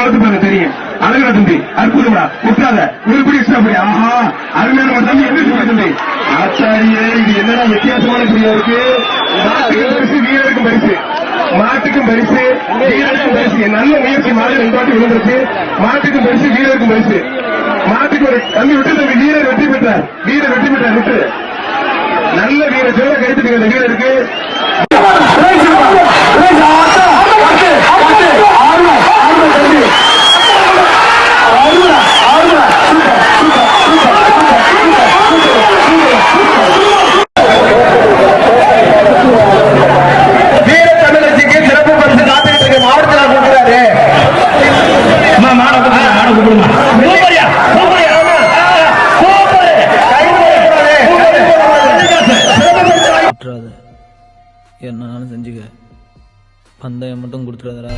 வளர்த்து தெரியும். அழகா தம்பி, அற்புதமா விட்டாத உருப்படி அப்படி. ஆஹா, அருமையான தம்பி எப்படி சொல்ல தம்பி? ஆச்சாரியே, இது என்னடா வித்தியாசமான பிரியா இருக்கு. மாட்டுக்கும் பரிசு, வீரருக்கும் பரிசு. மாட்டுக்கும் பரிசு, வீரருக்கும் பரிசு. நல்ல முயற்சி. மாடு 2 வாட்டி விழுந்துருச்சு. மாட்டுக்கும் பரிசு, வீரருக்கும் பரிசு. மாட்டுக்கு ஒரு தம்பி விட்டு தம்பி. வீரர் வெற்றி பெற்றார். வீரர் வெற்றி பெற்றார். விட்டு நல்ல வீரர் சொல்ல கைத்துட்டு அந்த வீரருக்கு என்னன்னாலும் செஞ்சுக்க, பந்தயம் மட்டும் கொடுத்துடாதடா.